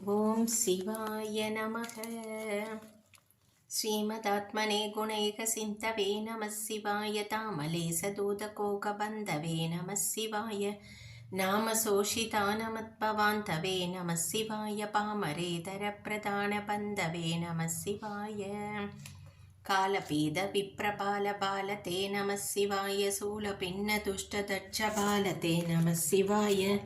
ஓம் சிவாய நமக. ஸ்ரீமதாத்மனே குணைக சிந்தவே நம சிவாய. தாமலே சதூதகோகபந்தவே நம சிவாய. நாம சோஷிதானமத்பவாந்தவே நம சிவாய. பாமரேதர பிரதான பந்தவே நம சிவாய. காலபீத விப்ரபால பாலதே நம சிவாய. சூலபின்ன துஷ்டதட்ச பாலதே நம சிவாய.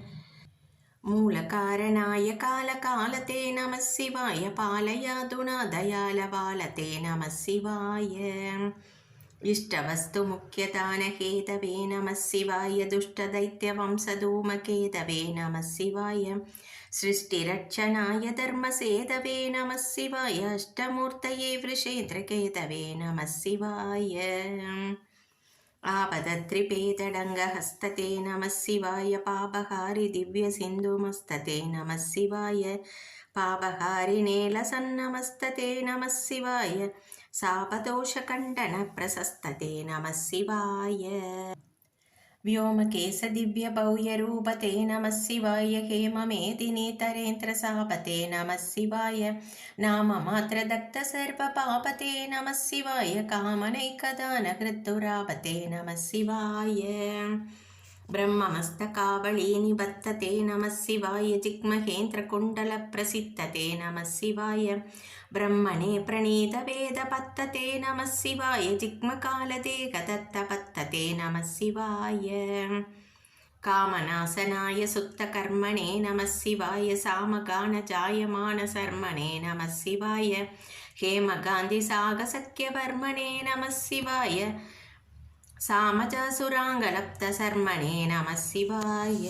मूलकारणाय कालकालते नमः शिवाय. पालयादुना दयालबालते नमः शिवाय. इष्टवस्तुमुख्यदानहेतवे नमः शिवाय. दुष्टदैत्यवंशधूमकेतवे नमः शिवाय. सृष्टिरक्षणाय धर्मसेतवे नमः शिवाय. अष्टमूर्तये वृषेन्द्रकेतवे नमः शिवाय. आपदत्रिपेतडङ्गहस्तते नमः शिवाय. पापहारि दिव्यसिन्धुमस्तते नमः शिवाय. पापहारिणेलसन्नमस्तते नमः शिवाय. शापदोषखण्डनप्रशस्तते नमः शिवाय. व्योमकेशदिव्यभव्यरूपते नमः शिवाय. हेममेदिनीतरेन्द्रसापते नमः शिवाय. नाममात्रदग्धसर्वपापते नमः शिवाय. कामनैकदानहृद्दुरापते नमः शिवाय. ब्रह्ममस्तकावलीनिबद्धते नमः शिवाय. जिग्महेन्द्रकुण्डलप्रसिद्धते नमः शिवाय. ब्रह्मणे प्रणीतवेदपत्तते नमः शिवाय. जिग्मकालदेहदत्तपत्तते नमः शिवाय. कामनाशनाय सुप्तकर्मणे नमः शिवाय. सामगानजायमानशर्मणे नमः शिवाय. हेमगान्धिसागसख्यवर्मणे नमः शिवाय. सामजासुराङ्गलप्तशर्मणे नमः शिवाय.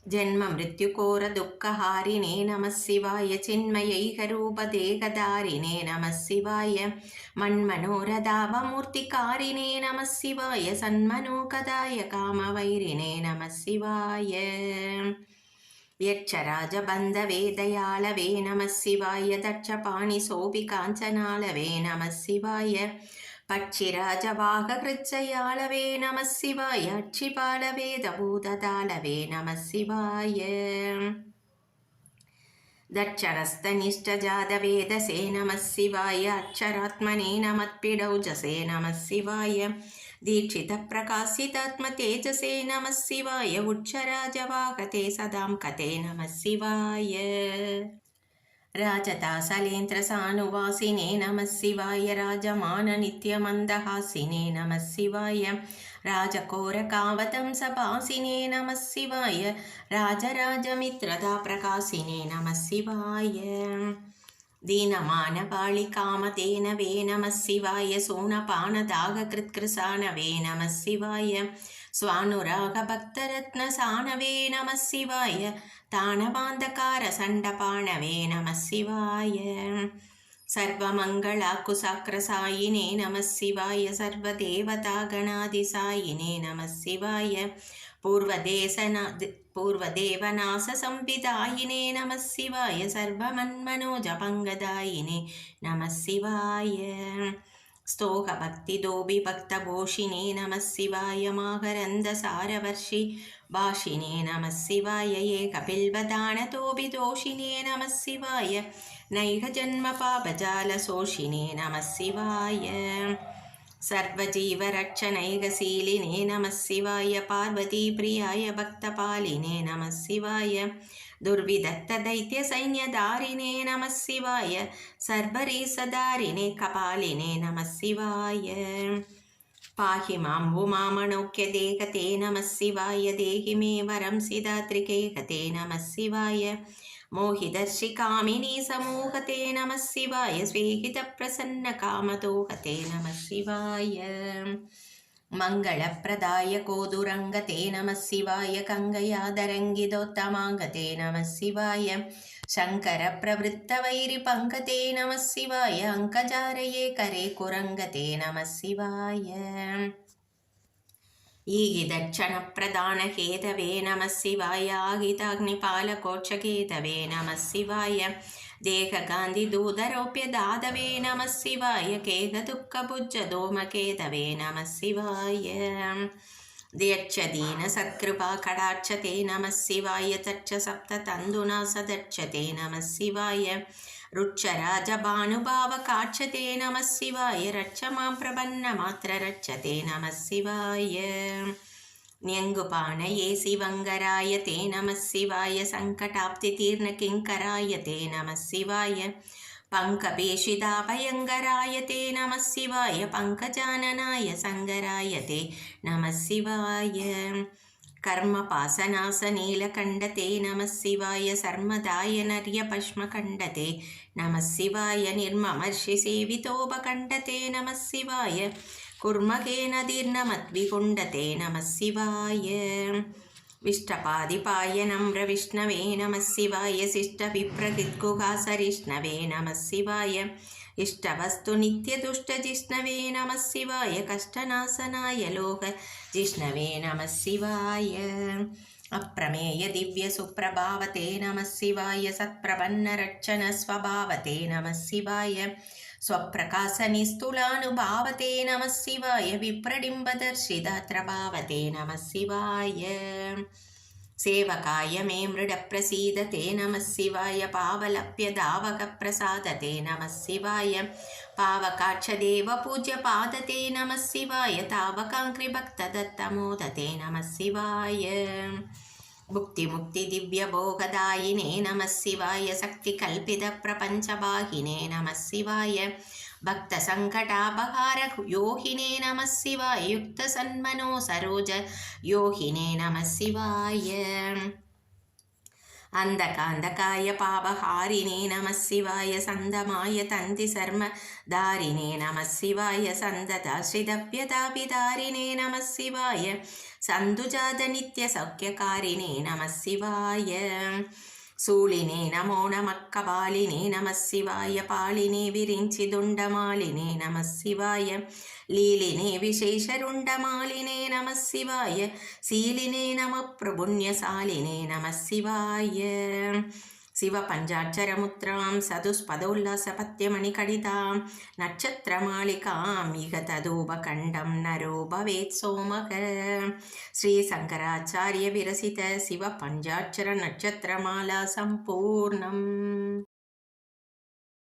जन्ममृत्युकोरदुःखहारिणे नमः शिवाय. चिन्मयैकरूपदेहधारिणे नमः शिवाय. मन्मनोरथावमूर्तिकारिणे नमः शिवाय. सन्मनोकदाय कामवैरिणे नमः शिवाय. यक्षराजबन्धवे दयालवे नमः शिवाय. दक्षपाणिशोभिकाञ्चनालवे नमः शिवाय. पक्षिराजवाहकृच्छयालवे नमः शिवाय. अक्षिपालवेदभूततालवे नमः शिवाय. दक्षहस्तनिष्ठजातवेदसे नमः शिवाय. अक्षरात्मने नमत्पिडौजसे नमः शिवाय. दीक्षितप्रकाशितात्मतेजसे नमः शिवाय. उच्छराजवाहते सदां कते नमः शिवाय. राजदासलेन्द्रसानुवासिने नमः शिवाय. राजमाननित्यमन्दहासिने नमः शिवाय. राजकोरकावतंसभासिने नमः शिवाय. राजराजमित्रताप्रकाशिने नमः शिवाय. दीनमानपालिकामतेनवे नमः शिवाय. सूनपानदाहकृत्कृशानवे नमः शिवाय. स्वानुरागभक्तरत्नसानवे नमः शिवाय. ताणवान्धकारसण्डपाणवे नमः शिवाय. सर्वमङ्गलाकुशाग्रसायिने नमः शिवाय. सर्वदेवतागणादिसायिने नमः शिवाय. पूर्वदेवनाशसंविदायिने नमः शिवाय. सर्वमन्मनोजपङ्गदायिने नमः शिवाय. स्तोहभक्तिदोभिभक्तभूषिणे नमः शिवाय. माकरन्दसारवर्षि भाषिणे नमः शिवाय. एकबिल्वदानतोभिदोषिणे नमः शिवाय. नैकजन्मपापजालशोषिणे नमः शिवाय. सर्वजीवरक्षणैकशीलिने नमः शिवाय. पार्वतीप्रियाय भक्तपालिने नमः शिवाय. दुर्विधत्तदैत्यसैन्यधारिणे नमः शिवाय. सर्वरीसधारिणे कपालिने नमः शिवाय. पाहि मां उमामणौख्यदेहते नमः शिवाय. देहि मे वरं सिदात्रिकेहते नमः शिवाय. मोहिदर्शिकामिनी समूहते नमः शिवाय. स्वेहितप्रसन्नकामतोहते नमः शिवाय. मङ्गलप्रदाय कोदुरङ्गते नमः शिवाय. कङ्गयादरङ्गिदोत्तमाङ्गते नमः शिवाय. शङ्करप्रवृत्तवैरिपङ्कते नमः शिवाय. अङ्कजारये करे कुरङ्गते नमः शिवाय. ईगिदक्षणप्रदानहेतवे नमः शिवाय. आहिताग्निपालकोक्षकेतवे नमः शिवाय. देहगान्धिदूतरोप्यदातवे नमः शिवाय. केहदुःखभुजधूमकेतवे नमः शिवाय. द्यच्छदीन सत्कृपा कडाक्षते नमः शिवाय तच्च सप्ततन्दुना सदर्चते नमः शिवाय रुच्चराजभानुभावकाक्षते नमः शिवाय रक्ष मां प्रपन्नमात्र रक्षते नमः शिवाय न्यङ्गुपाणये शिवङ्गराय ते नमः शिवाय सङ्कटाप्तितीर्णकिङ्कराय ते नमः शिवाय पङ्कपेशिताभयङ्कराय ते नमः शिवाय पङ्कजाननाय सङ्गराय ते नमः शिवाय कर्मपासनासनीलकण्डते नमः शिवाय सर्मदाय नर्यपश्मकण्डते नमः शिवाय निर्ममर्षिसेवितोपकण्डते नमः शिवाय कुर्मकेनदीर्णमद्विकुण्डते नमः शिवाय विष्टपादिपाय नम्रविष्णवे नमः शिवाय शिष्टविप्रकृद्गुहासरिष्णवे नमः शिवाय इष्टवस्तुनित्यदुष्टजिष्णवे नमः शिवाय कष्टनाशनाय लोकजिष्णवे नमः शिवाय अप्रमेय दिव्यसुप्रभावते नमः शिवाय सत्प्रपन्नरक्षणस्वभावते नमः शिवाय स्वप्रकाशनिस्तुलानुभावते नमः शिवाय विप्रडिम्बदर्शिदात्रभावते नमः शिवाय सेवकाय मे मृडप्रसीदते नमः शिवाय पावलप्यधावकप्रसादते नमः शिवाय पावकाक्षदेवपूज्यपादते नमः शिवाय तावकाङ्कृभक्तदत्तमोदते नमः शिवाय भुक्तिमुक्तिदिव्यभोगदायिने नमः शिवाय शक्तिकल्पितप्रपञ्चवाहिने नमः शिवाय भक्तसङ्कटापहारयोहिने नमः शिवाय युक्तसन्मनो सरोजयोहिने नमः शिवाय अन्धकान्धकाय पापहारिणे नमः शिवाय सन्दमाय तन्तिशर्मधारिणे नमः शिवाय सन्ददाश्रितव्यताभिधारिणे नमः शिवाय सन्दुजातनित्यसौख्यकारिणे नमः शिवाय शूलिने नमो नमः कपालिने नमः शिवाय पालिने विरिञ्चिदुण्डमालिने नमः शिवाय लीलिने विशेषरुण्डमालिने नमः शिवाय शीलिने नमः प्रपुण्यशालिने नमः शिवाय शिवपञ्चाक्षरमुद्रां सदुष्पदोल्लासपत्यमणिकडितां नक्षत्रमालिकां इह तदुपखण्डं नरो भवेत् सोमः श्रीशङ्कराचार्यविरचित शिवपञ्चाक्षरनक्षत्रमाला सम्पूर्णम्।